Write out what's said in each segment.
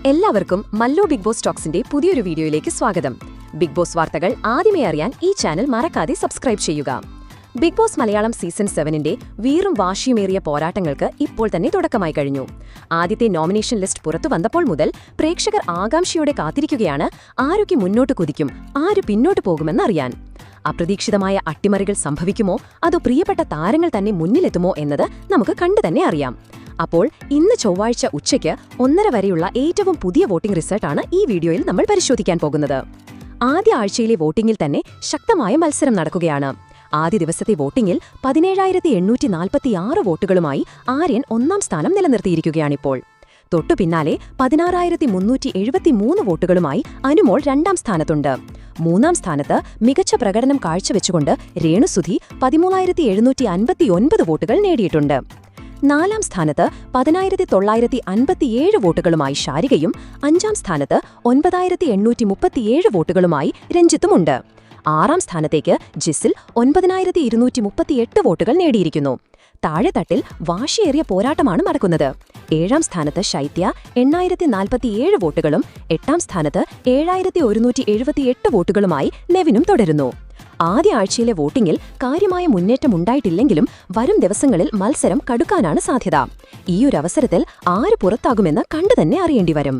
എല്ലാവർക്കും Mallu big boss ടോക്സിന്റെ പുതിയൊരു വീഡിയോയിലേക്ക് സ്വാഗതം. ബിഗ് ബോസ് വാർത്തകൾ ആദ്യമേ അറിയാൻ ഈ ചാനൽ മറക്കാതെ സബ്സ്ക്രൈബ് ചെയ്യുക. ബിഗ് ബോസ് മലയാളം സീസൺ 7ന്റെ വീറും വാശിയുമേറിയ പോരാട്ടങ്ങൾക്ക് ഇപ്പോൾ തന്നെ തുടക്കമായി കഴിഞ്ഞു. ആദ്യത്തെ നോമിനേഷൻ ലിസ്റ്റ് പുറത്തു വന്നപ്പോൾ മുതൽ പ്രേക്ഷകർ ആകാംക്ഷയോടെ കാത്തിരിക്കുകയാണ് ആരൊക്കെ മുന്നോട്ട് കുതിക്കും, ആര് പിന്നോട്ട് പോകുമെന്നറിയാൻ. അപ്രതീക്ഷിതമായ അട്ടിമറികൾ സംഭവിക്കുമോ അതോ പ്രിയപ്പെട്ട താരങ്ങൾ തന്നെ മുന്നിലെത്തുമോ എന്നത് നമുക്ക് കണ്ടുതന്നെ അറിയാം. അപ്പോൾ ഇന്ന് ചൊവ്വാഴ്ച ഉച്ചയ്ക്ക് 1:30 വരെയുള്ള ഏറ്റവും പുതിയ വോട്ടിംഗ് റിസൾട്ടാണ് ഈ വീഡിയോയിൽ നമ്മൾ പരിശോധിക്കാൻ പോകുന്നത്. ആദ്യ ആഴ്ചയിലെ വോട്ടിംഗിൽ തന്നെ ശക്തമായ മത്സരം നടക്കുകയാണ്. ആദ്യ ദിവസത്തെ വോട്ടിംഗിൽ 17,846 വോട്ടുകളുമായി ആര്യൻ 1ാം സ്ഥാനം നിലനിർത്തിയിരിക്കുകയാണിപ്പോൾ. തൊട്ടു പിന്നാലെ 16,373 വോട്ടുകളുമായി അനുമോൾ 2ാം സ്ഥാനത്തുണ്ട്. 3ാം സ്ഥാനത്ത് മികച്ച പ്രകടനം കാഴ്ചവെച്ചുകൊണ്ട് രേണുസുധി 13,759 വോട്ടുകൾ നേടിയിട്ടുണ്ട്. 4ാം സ്ഥാനത്ത് 10,957 വോട്ടുകളുമായി ശാരികയും 5ാം സ്ഥാനത്ത് 9,837 വോട്ടുകളുമായി രഞ്ജിത്തുമുണ്ട്. 6ാം സ്ഥാനത്തേക്ക് ജിസിൽ 9,238 വോട്ടുകൾ നേടിയിരിക്കുന്നു. താഴെത്തട്ടിൽ വാശിയേറിയ പോരാട്ടമാണ് നടക്കുന്നത്. 7ാം സ്ഥാനത്ത് ശൈത്യ 8,047 വോട്ടുകളും 8ാം സ്ഥാനത്ത് 7,178 വോട്ടുകളുമായി നെവിനും തുടരുന്നു. ആദ്യ ആഴ്ചയിലെ വോട്ടിംഗിൽ കാര്യമായ മുന്നേറ്റമുണ്ടായിട്ടില്ലെങ്കിലും വരും ദിവസങ്ങളിൽ മത്സരം കടുക്കാനാണ് സാധ്യത. ഈയൊരവസരത്തിൽ ആര് പുറത്താകുമെന്ന് കണ്ടുതന്നെ അറിയേണ്ടിവരും.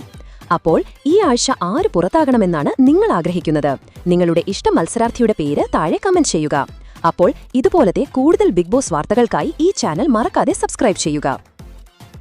അപ്പോൾ ഈ ആഴ്ച ആര് പുറത്താകണമെന്നാണ് നിങ്ങൾ ആഗ്രഹിക്കുന്നത്? നിങ്ങളുടെ ഇഷ്ട മത്സരാർത്ഥിയുടെ പേര് താഴെ കമന്റ് ചെയ്യുക. അപ്പോൾ ഇതുപോലത്തെ കൂടുതൽ ബിഗ് ബോസ് വാർത്തകൾക്കായി ഈ ചാനൽ മറക്കാതെ സബ്സ്ക്രൈബ് ചെയ്യുക.